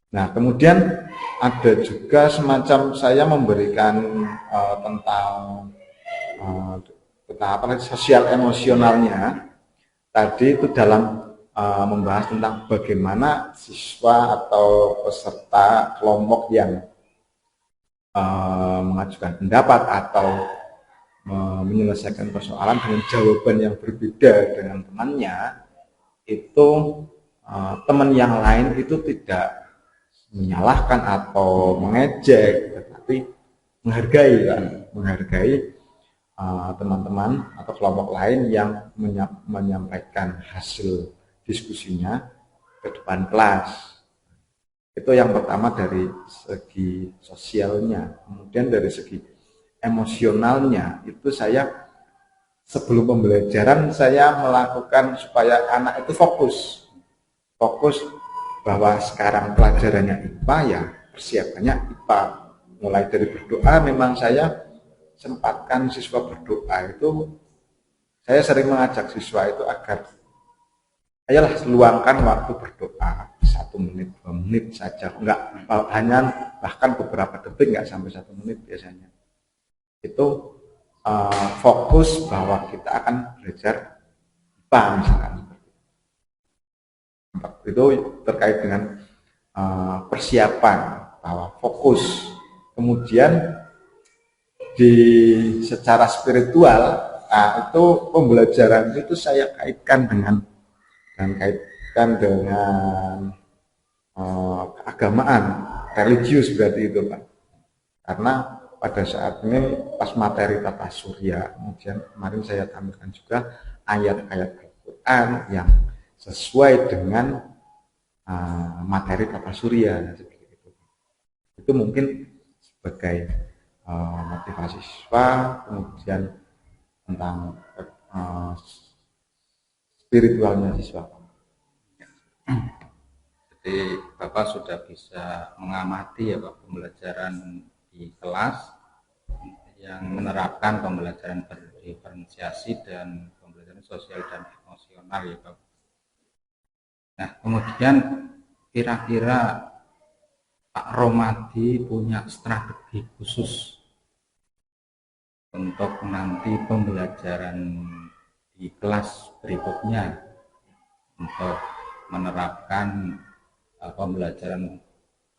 Nah kemudian ada juga semacam saya memberikan tentang sosial emosionalnya tadi itu dalam membahas tentang bagaimana siswa atau peserta kelompok yang mengajukan pendapat atau menyelesaikan persoalan dengan jawaban yang berbeda dengan temannya, itu teman yang lain itu tidak menyalahkan atau mengejek, tetapi menghargai teman-teman atau kelompok lain yang menyampaikan hasil diskusinya ke depan kelas. Itu yang pertama dari segi sosialnya. Kemudian dari segi emosionalnya itu saya sebelum pembelajaran saya melakukan supaya anak itu fokus bahwa sekarang pelajarannya IPA, ya persiapannya IPA. Mulai dari berdoa, memang saya sempatkan siswa berdoa itu, saya sering mengajak siswa itu agar ayolah luangkan waktu berdoa 1 menit 2 menit saja, enggak hanya bahkan beberapa detik, enggak sampai 1 menit biasanya. Itu fokus bahwa kita akan belajar IPA misalkan. Itu terkait dengan persiapan bahwa fokus. Kemudian secara spiritual, itu pembelajaran itu saya kaitkan dengan keagamaan. religius berarti itu Pak. Karena pada saat ini pas materi tata surya, kemudian kemarin saya tampilkan juga ayat-ayat Al-Quran yang sesuai dengan materi tata surya seperti itu. Itu mungkin sebagai motivasi siswa, kemudian tentang spiritualnya siswa. Jadi Bapak sudah bisa mengamati ya Pak pembelajaran di kelas yang menerapkan pembelajaran berdiferensiasi dan pembelajaran sosial dan emosional ya Pak. Nah kemudian kira-kira Pak Romadi punya strategi khusus untuk nanti pembelajaran di kelas berikutnya untuk menerapkan pembelajaran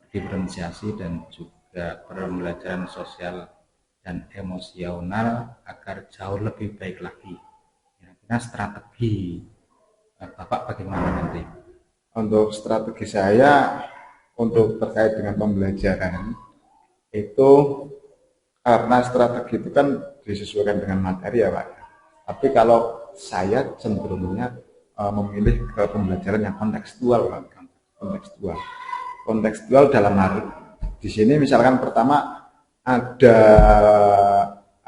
diferensiasi dan juga pembelajaran sosial dan emosional agar jauh lebih baik lagi. Kira-kira strategi Bapak bagaimana nanti? Untuk strategi saya untuk terkait dengan pembelajaran itu, karena strategi itu kan disesuaikan dengan materi ya Pak. Tapi kalau saya cenderungnya memilih ke pembelajaran yang kontekstual Pak. Kontekstual dalam hal di sini misalkan pertama ada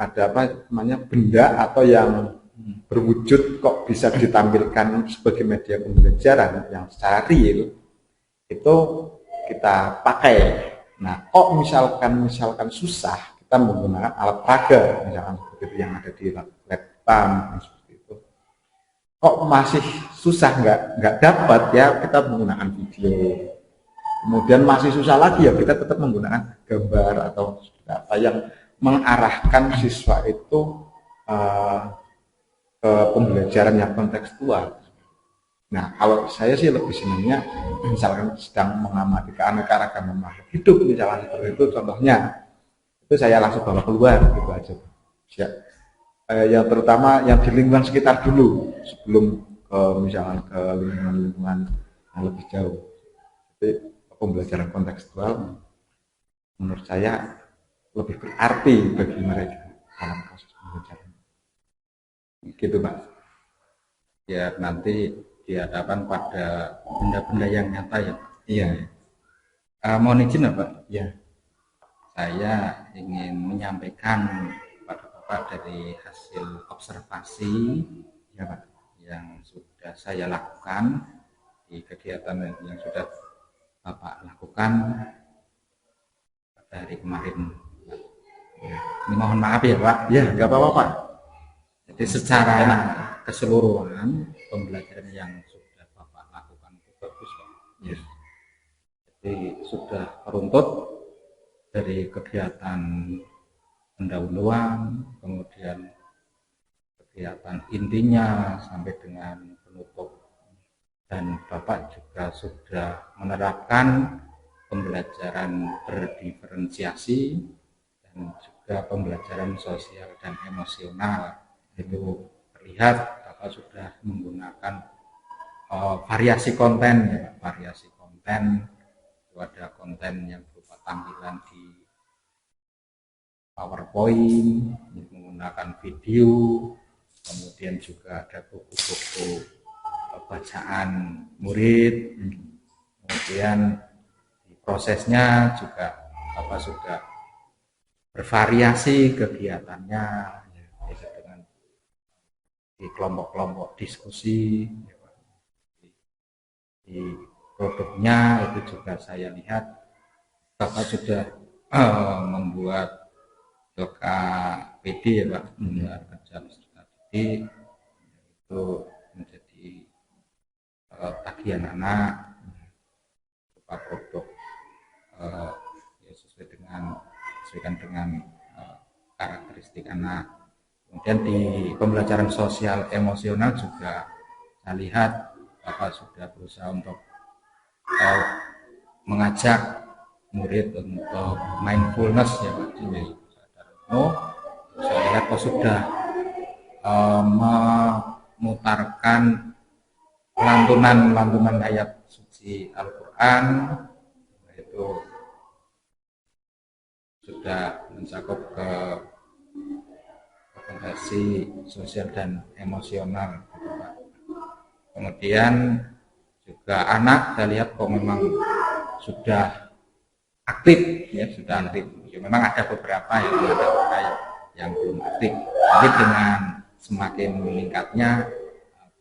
apa namanya benda atau yang berwujud kok bisa ditampilkan sebagai media pembelajaran yang secara real itu kita pakai. Nah, kok misalkan susah, kita menggunakan alat peraga, misalkan seperti itu yang ada di laptop seperti itu. Kok masih susah nggak dapat ya, kita menggunakan video. Kemudian masih susah lagi ya, kita tetap menggunakan gambar atau apa yang mengarahkan siswa itu ke pembelajaran yang kontekstual. Nah, kalau saya sih lebih senangnya misalkan sedang mengamati keanekaragaman makhluk hidup, misalkan seperti itu contohnya, itu saya langsung bawa keluar gitu aja. Ya, yang terutama yang di lingkungan sekitar dulu sebelum ke misalkan ke lingkungan yang lebih jauh. Jadi pembelajaran kontekstual menurut saya lebih berarti bagi mereka dalam proses pembelajaran. Gitu Pak. Ya nanti dihadapkan pada benda-benda yang nyata ya. Iya. Mohon izin ya Pak. Iya. Saya ingin menyampaikan kepada Bapak dari hasil observasi Ya Pak. yang sudah saya lakukan di kegiatan yang sudah Bapak lakukan pada hari kemarin. Ya. Ini mohon maaf ya Pak. Ya nggak apa-apa Pak. Jadi secara keseluruhan pembelajaran yang sudah Bapak lakukan itu bagus Pak. Yes. Jadi sudah runtut dari kegiatan pendahuluan, kemudian kegiatan intinya sampai dengan penutup, dan Bapak juga sudah menerapkan pembelajaran berdiferensiasi dan juga pembelajaran sosial dan emosional. Itu terlihat Bapak sudah menggunakan variasi konten ya, variasi konten. Itu ada konten yang berupa tampilan di PowerPoint, menggunakan video, kemudian juga ada buku-buku bacaan murid, kemudian di prosesnya juga Bapak sudah bervariasi kegiatannya dengan di kelompok-kelompok diskusi, di produknya itu juga saya lihat Bapak sudah membuat LKPD ya Pak, membuat kerja peserta didik itu menjadi tagihan anak berupa produk ya sesuaikan dengan karakteristik anak. Kemudian di pembelajaran sosial emosional juga saya lihat Bapak sudah berusaha untuk mengajak murid untuk mindfulness ya Pak. Saya lihat Pak sudah memutarkan lantunan ayat suci Al-Quran, yaitu sudah mencakup ke kompetensi sosial dan emosional, Pak. Kemudian juga anak saya lihat kok memang sudah aktif ya, sudah aktif. Ya, memang ada beberapa yang belum aktif, tapi dengan semakin meningkatnya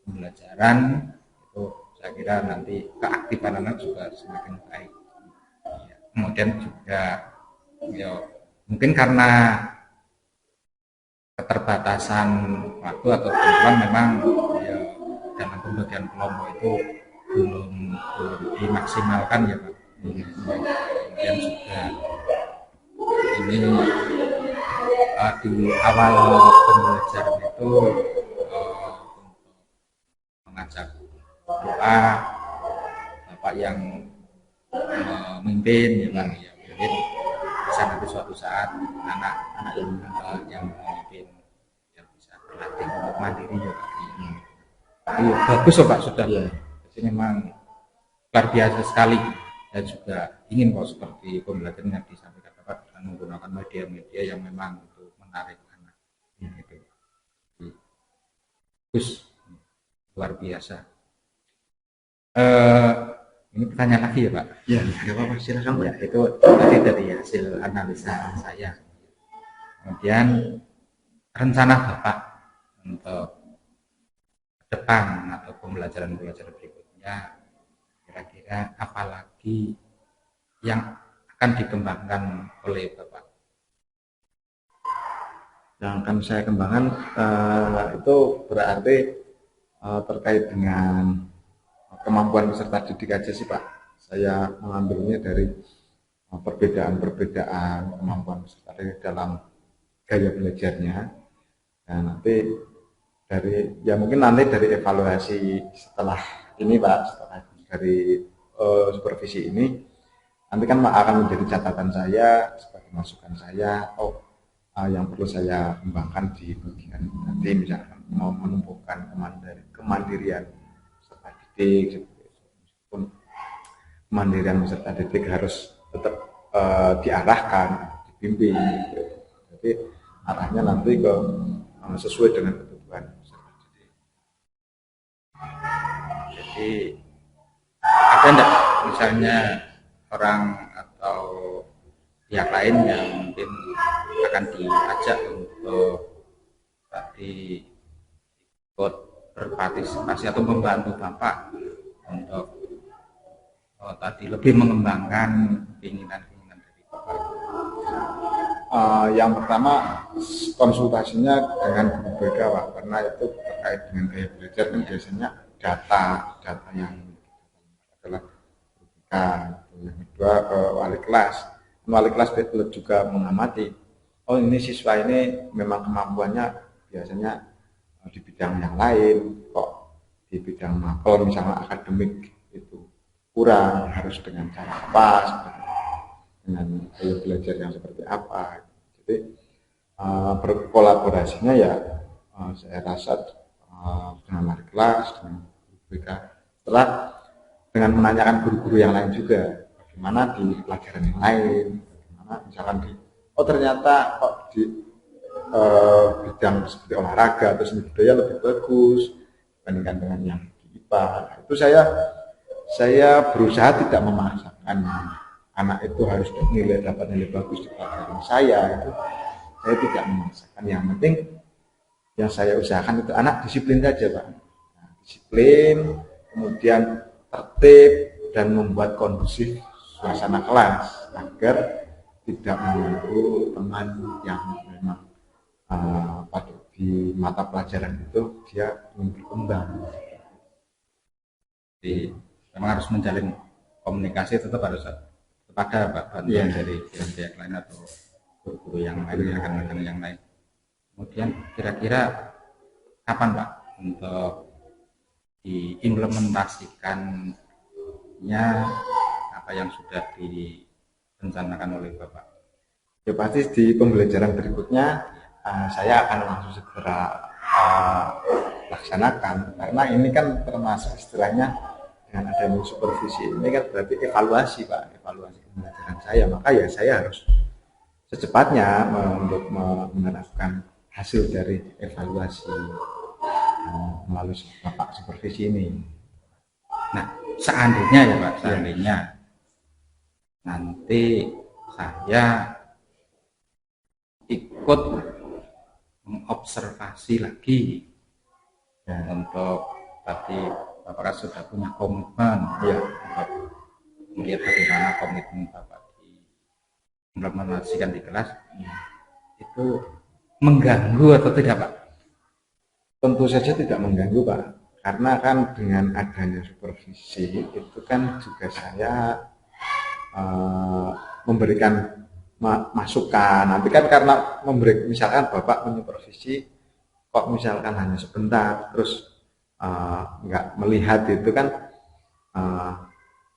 pembelajaran itu saya kira nanti keaktifan anak juga semakin baik. Ya, kemudian juga ya, mungkin karena keterbatasan waktu atau kebetulan memang ya, dalam pembagian kelompok itu belum dimaksimalkan ya Pak. Kemudian juga ini di awal pembelajaran itu untuk mengajak doa Bapak yang memimpin ya Pak, ya mungkin bisa nanti suatu saat anak-anak yang memimpin yang bisa berlatih untuk mandiri ya Pak. Iya, bagus Pak sudah ya. Jadi memang luar biasa sekali. Saya juga ingin kok seperti pembelajaran yang disampaikan Bapak dengan menggunakan media-media yang memang untuk menarik anak. Gitu. Bagus, luar biasa. Ini pertanyaan lagi ya Pak? Ya, nggak apa-apa, silakan. Ya, itu tadi dari hasil analisa saya. Kemudian rencana Bapak untuk depan atau pembelajaran-pembelajaran berikutnya, kira-kira apalagi yang akan dikembangkan oleh Bapak? Yang akan saya kembangkan itu berarti terkait dengan kemampuan peserta didik aja sih Pak. Saya mengambilnya dari perbedaan-perbedaan kemampuan peserta didik dalam gaya belajarnya. Dan nanti mungkin nanti dari evaluasi setelah ini Pak, setelah dari supervisi ini, nanti kan akan menjadi catatan saya sebagai masukan saya. Yang perlu saya kembangkan di bagian nanti, misalkan mau menumbuhkan kemandirian peserta didik, meskipun kemandirian peserta didik harus tetap diarahkan, dibimbing. Jadi arahnya nanti sesuai dengan kebutuhan peserta didik. Jadi ada enggak misalnya orang atau pihak lain yang mungkin akan diajak untuk tadi ikut berpartisipasi atau membantu Bapak untuk tadi lebih mengembangkan keinginan-keinginan dari Bapak? Yang pertama konsultasinya dengan guru BK Pak, karena itu terkait dengan gaya belajar kan biasanya data yang adalah guru BK. Yang kedua wali kelas juga mengamati, ini siswa ini memang kemampuannya biasanya di bidang yang lain, kok di bidang mapel misalnya akademik itu kurang, harus dengan cara apa, dengan gaya belajar yang seperti apa. Jadi berkolaborasinya ya saya rasa dengan wali kelas, dengan guru BK, setelah dengan menanyakan guru-guru yang lain juga, bagaimana di pelajaran yang lain, bagaimana misalkan ternyata kok di bidang seperti olahraga atau seni budaya lebih bagus dibandingkan dengan yang di IPA. Itu saya berusaha tidak memaksakan anak itu harus dapat nilai bagus di pelajaran saya tidak memaksakan. Yang penting yang saya usahakan itu anak disiplin saja Pak. Disiplin, kemudian tertib dan membuat kondusif suasana kelas agar tidak mengganggu teman yang memang pada di mata pelajaran itu dia ingin berkembang. Jadi memang harus menjalin komunikasi, tetap harus ada bantuan dari pihak lain atau guru-guru yang lain, rekan-rekan yang lain. Kemudian kira-kira kapan Pak untuk diimplementasikannya apa yang sudah direncanakan oleh Bapak? Ya pasti di pembelajaran berikutnya saya akan langsung segera laksanakan, karena ini kan termasuk istilahnya dengan adanya supervisi ini kan berarti evaluasi Pak, evaluasi pembelajaran saya, maka ya saya secepatnya untuk menerapkan hasil dari evaluasi melalui Bapak supervisi ini. Nah, seandainya ya Pak, seandainya nanti saya ikut mengobservasi lagi ya, untuk tadi Bapak kan sudah punya komitmen ya, untuk melihat bagaimana komitmen Bapak diimplementasikan di kelas, itu mengganggu atau tidak Pak? Tentu saja tidak mengganggu Pak, karena kan dengan adanya supervisi itu kan juga saya memberikan masukan. Nanti kan karena misalkan Bapak menyupervisi kok misalkan hanya sebentar terus nggak melihat itu kan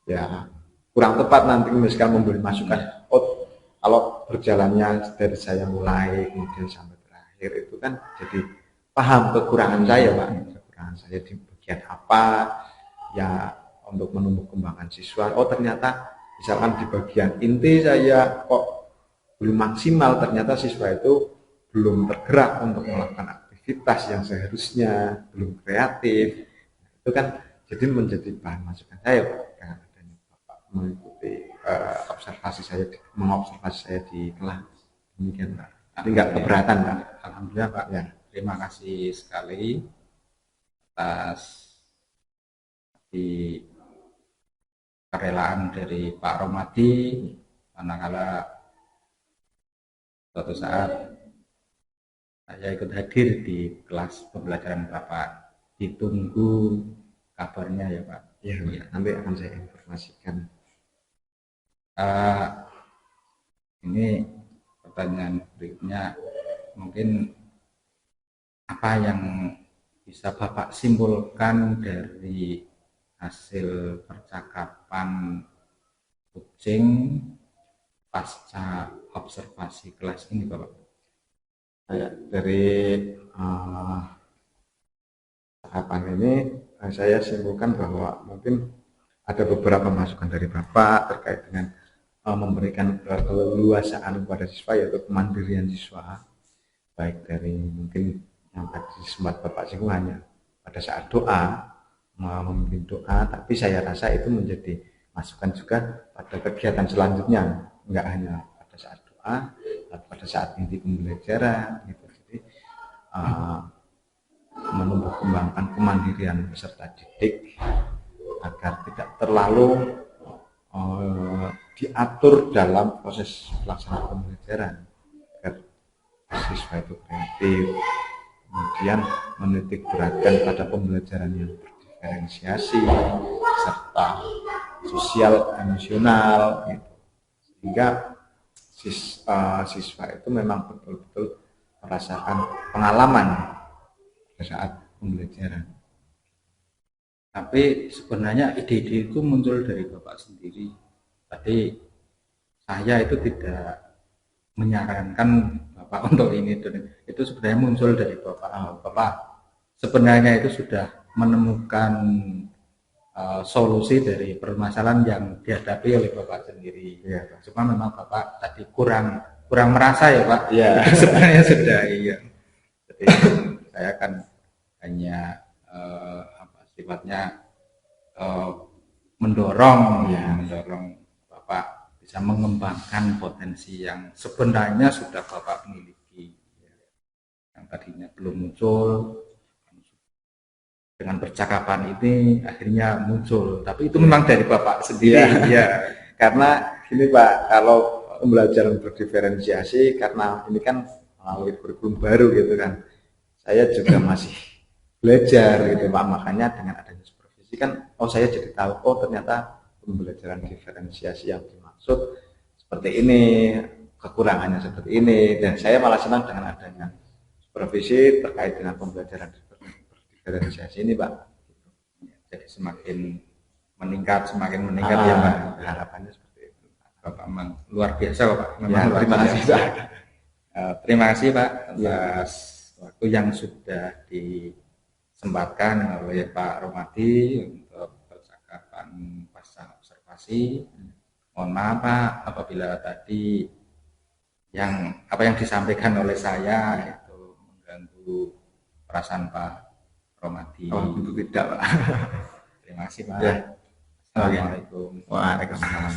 ya kurang tepat nanti misalkan memberi masukan. Oh, kalau berjalannya dari saya mulai kemudian sampai terakhir itu kan jadi paham kekurangan saya Pak, kekurangan saya di bagian apa ya untuk menumbuh kembangkan siswa. Oh ternyata misalkan di bagian inti saya kok belum maksimal, ternyata siswa itu belum tergerak untuk melakukan aktivitas yang seharusnya, belum kreatif. Itu kan jadi menjadi bahan masukan saya Pak, dengan adanya Bapak mengikuti observasi saya, mengobservasi saya di kelas. Demikian Pak. Tapi nggak keberatan Pak. Alhamdulillah Pak. Ya. Terima kasih sekali atas di kerelaan dari Pak Romadi, manakala suatu saat saya ikut hadir di kelas pembelajaran Bapak. Ditunggu kabarnya ya Pak. Ya, nanti akan saya informasikan. Ini pertanyaan berikutnya, mungkin apa yang bisa Bapak simpulkan dari hasil percakapan kucing pasca observasi kelas ini Bapak? Dari tahapan ini saya simpulkan bahwa mungkin ada beberapa masukan dari Bapak terkait dengan memberikan keleluasaan kepada siswa, yaitu kemandirian siswa, baik dari mungkin yang tadi sempat Bapak singgung hanya pada saat doa, memimpin doa, tapi saya rasa itu menjadi masukan juga pada kegiatan selanjutnya, enggak hanya pada saat doa, tapi pada saat inti pembelajaran gitu. Jadi menumbuh kembangkan kemandirian peserta didik agar tidak terlalu diatur dalam proses pelaksanaan pembelajaran, agar siswa itu kreatif, kemudian menitik beratkan pada pembelajaran yang berdiferensiasi serta sosial emosional gitu. Sehingga siswa itu memang betul-betul merasakan pengalaman pada saat pembelajaran. Tapi sebenarnya ide-ide itu muncul dari Bapak sendiri. Tadi saya itu tidak menyarankan Bapak untuk ini, itu sebenarnya muncul dari Bapak. Bapak sebenarnya itu sudah menemukan solusi dari permasalahan yang dihadapi oleh Bapak sendiri. Ya, cuma memang Bapak tadi kurang merasa ya Pak. Ya. Sebenarnya sudah iya. Jadi saya kan hanya sifatnya mendorong Bapak bisa mengembangkan potensi yang sebenarnya sudah Bapak miliki, yang tadinya belum muncul. Dengan percakapan ini akhirnya muncul, tapi itu memang dari Bapak sendiri. Ya. Karena gini Pak, kalau pembelajaran berdiferensiasi, karena ini kan melalui kurikulum baru gitu kan, saya juga masih belajar gitu Pak, makanya dengan adanya supervisi kan saya jadi tahu, ternyata pembelajaran diferensiasi yang dimaksud seperti ini, kekurangannya seperti ini, dan saya malah senang dengan adanya supervisi terkait dengan pembelajaran diferensiasi ini Pak. Jadi semakin meningkat ya Pak, harapannya seperti itu. Bapak memang luar biasa Pak. Ya, terima kasih Pak. Terima kasih Pak atas waktu yang sudah disempatkan oleh Pak Romadi untuk percakapan pasca observasi. Mohon maaf Pak apabila tadi yang apa yang disampaikan oleh saya itu mengganggu perasaan Pak Romadi. Oh, itu tidak, Pak. Terima kasih Pak. Ya. Assalamualaikum. Waalaikumsalam.